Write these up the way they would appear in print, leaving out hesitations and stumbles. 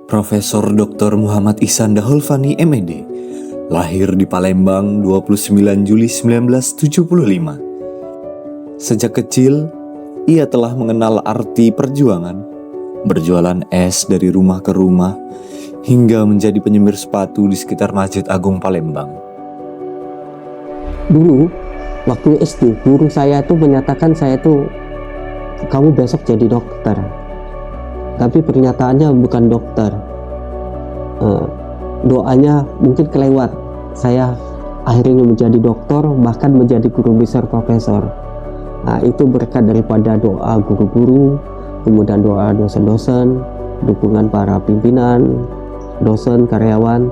Profesor Dr. Muhammad Ihsan Daholfani MED, lahir di Palembang 29 Juli 1975. Sejak kecil, ia telah mengenal arti perjuangan, berjualan es dari rumah ke rumah, hingga menjadi penyemir sepatu di sekitar Masjid Agung Palembang. Dulu, waktu SD, guru saya tuh menyatakan saya tuh, kamu besok jadi dokter. Tapi pernyataannya bukan dokter. Doanya mungkin kelewat. Saya akhirnya menjadi dokter, bahkan menjadi guru besar profesor. Nah, itu berkat daripada doa guru-guru, kemudian doa dosen-dosen, dukungan para pimpinan, dosen, karyawan,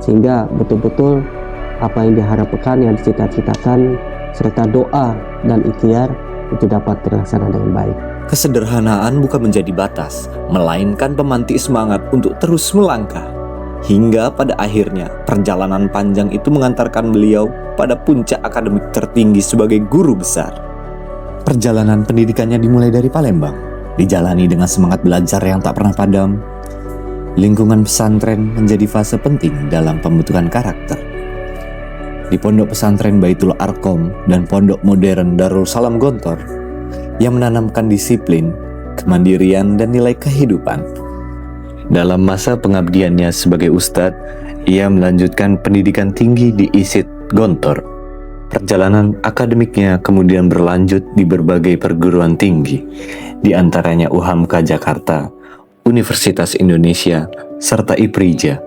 sehingga betul-betul apa yang diharapkan, yang dicita-citakan, serta doa dan ikhtiar itu dapat terlaksana dengan baik. Kesederhanaan bukan menjadi batas, melainkan pemantik semangat untuk terus melangkah. Hingga pada akhirnya, perjalanan panjang itu mengantarkan beliau pada puncak akademik tertinggi sebagai guru besar. Perjalanan pendidikannya dimulai dari Palembang, dijalani dengan semangat belajar yang tak pernah padam. Lingkungan pesantren menjadi fase penting dalam pembentukan karakter. Di Pondok Pesantren Baitul Arqam dan Pondok Modern Darul Salam Gontor, yang menanamkan disiplin, kemandirian, dan nilai kehidupan. Dalam masa pengabdiannya sebagai ustadz, ia melanjutkan pendidikan tinggi di ISID Gontor. Perjalanan akademiknya kemudian berlanjut di berbagai perguruan tinggi, di antaranya UHAMKA Jakarta, Universitas Indonesia, serta IPRIJA.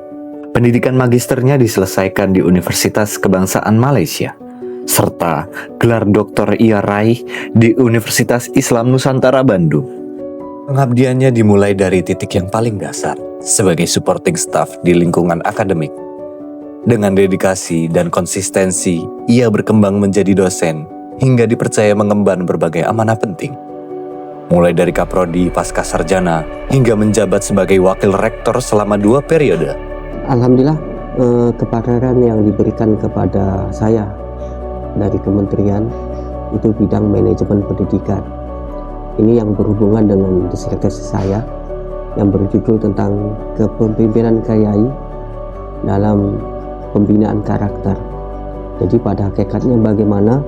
Pendidikan magisternya diselesaikan di Universitas Kebangsaan Malaysia, serta gelar doktor ia raih di Universitas Islam Nusantara Bandung. Pengabdiannya dimulai dari titik yang paling dasar, sebagai supporting staff di lingkungan akademik. Dengan dedikasi dan konsistensi, ia berkembang menjadi dosen, hingga dipercaya mengemban berbagai amanah penting. Mulai dari kaprodi pasca sarjana, hingga menjabat sebagai wakil rektor selama 2 periode. Alhamdulillah, kepaparan yang diberikan kepada saya dari kementerian itu bidang manajemen pendidikan. Ini yang berhubungan dengan disertasi saya yang berjudul tentang kepemimpinan KYI dalam pembinaan karakter. Jadi pada hakikatnya bagaimana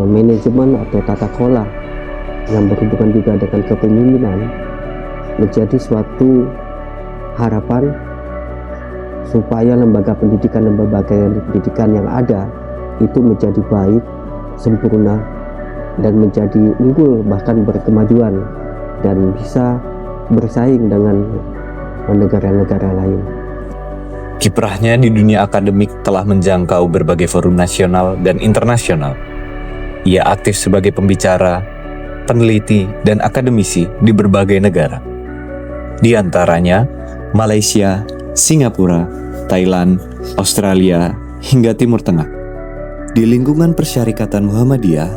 manajemen atau tata kelola yang berhubungan juga dengan kepemimpinan menjadi suatu harapan supaya lembaga pendidikan yang ada itu menjadi baik, sempurna, dan menjadi unggul, bahkan berkemajuan dan bisa bersaing dengan negara-negara lain. Kiprahnya di dunia akademik telah menjangkau berbagai forum nasional dan internasional. Ia aktif sebagai pembicara, peneliti, dan akademisi di berbagai negara. Di antaranya Malaysia, Singapura, Thailand, Australia, hingga Timur Tengah. Di lingkungan Persyarikatan Muhammadiyah,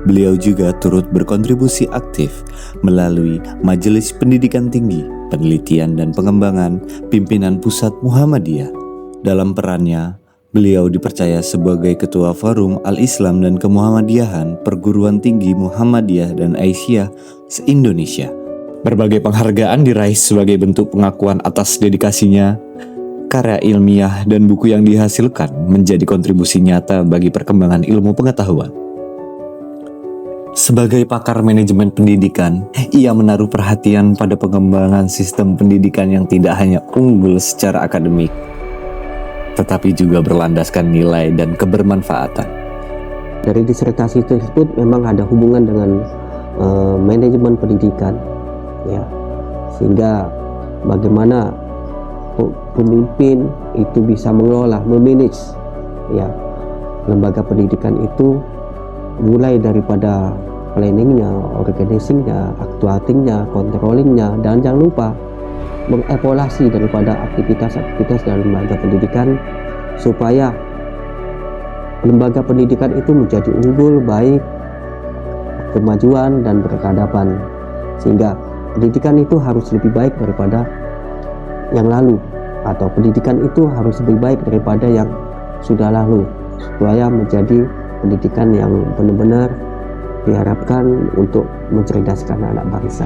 beliau juga turut berkontribusi aktif melalui Majelis Pendidikan Tinggi, Penelitian dan Pengembangan Pimpinan Pusat Muhammadiyah. Dalam perannya, beliau dipercaya sebagai Ketua Forum Al-Islam dan Kemuhammadiyahan Perguruan Tinggi Muhammadiyah dan Aisyah se-Indonesia. Berbagai penghargaan diraih sebagai bentuk pengakuan atas dedikasinya. Karya ilmiah dan buku yang dihasilkan menjadi kontribusi nyata bagi perkembangan ilmu pengetahuan. Sebagai pakar manajemen pendidikan, ia menaruh perhatian pada pengembangan sistem pendidikan yang tidak hanya unggul secara akademik, tetapi juga berlandaskan nilai dan kebermanfaatan. Dari disertasi tersebut memang ada hubungan dengan manajemen pendidikan, ya, sehingga bagaimana pemimpin itu bisa mengelola, memanage, ya, lembaga pendidikan itu mulai daripada planningnya, organizingnya, actuatingnya, controllingnya, dan jangan lupa mengevaluasi daripada aktivitas-aktivitas dalam lembaga pendidikan supaya lembaga pendidikan itu menjadi unggul, baik, kemajuan, dan berkeadaban, sehingga pendidikan itu harus lebih baik daripada yang lalu, atau pendidikan itu harus lebih baik daripada yang sudah lalu, supaya menjadi pendidikan yang benar-benar diharapkan untuk mencerdaskan anak bangsa.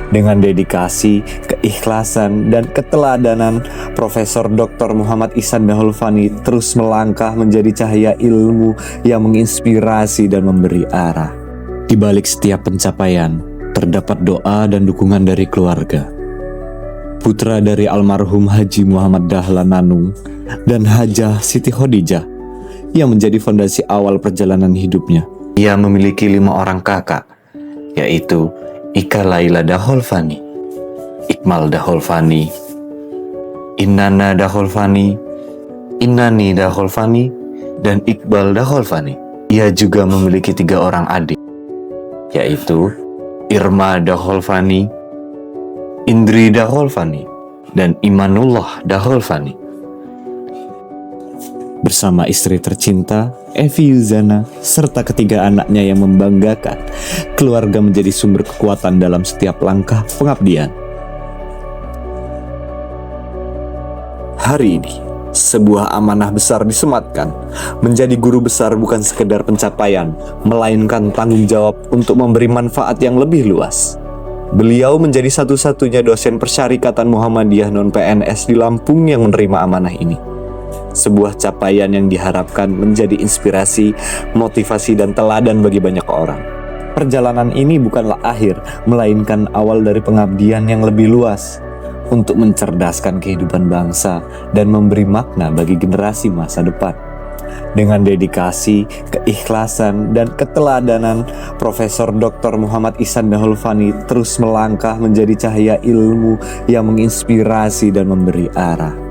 Dengan dedikasi, keikhlasan, dan keteladanan, Profesor Dr. Muhammad Ihsan Dahul Fani terus melangkah menjadi cahaya ilmu yang menginspirasi dan memberi arah. Di balik setiap pencapaian, terdapat doa dan dukungan dari keluarga. Putra dari almarhum Haji Muhammad Dahlan Nanung dan Hajah Siti Khadijah yang menjadi fondasi awal perjalanan hidupnya. Ia memiliki 5 orang kakak, yaitu Ika Laila Dahul Fani, Ikmal Dahul Fani, Inana Dahul Fani, Inani Dahul Fani, dan Iqbal Dahul Fani. Ia juga memiliki 3 orang adik, yaitu Irma Dahul Fani, Indri Dahul Fani, dan Imanullah Dahul Fani. Bersama istri tercinta, Evi Yuzana, serta ketiga anaknya yang membanggakan, keluarga menjadi sumber kekuatan dalam setiap langkah pengabdian. Hari ini, sebuah amanah besar disematkan. Menjadi guru besar bukan sekedar pencapaian, melainkan tanggung jawab untuk memberi manfaat yang lebih luas. Beliau menjadi satu-satunya dosen Persyarikatan Muhammadiyah non-PNS di Lampung yang menerima amanah ini. Sebuah capaian yang diharapkan menjadi inspirasi, motivasi, dan teladan bagi banyak orang. Perjalanan ini bukanlah akhir, melainkan awal dari pengabdian yang lebih luas untuk mencerdaskan kehidupan bangsa dan memberi makna bagi generasi masa depan. Dengan dedikasi, keikhlasan, dan keteladanan, Profesor Dr. Muhammad Ihsan Dahul Fani terus melangkah menjadi cahaya ilmu yang menginspirasi dan memberi arah.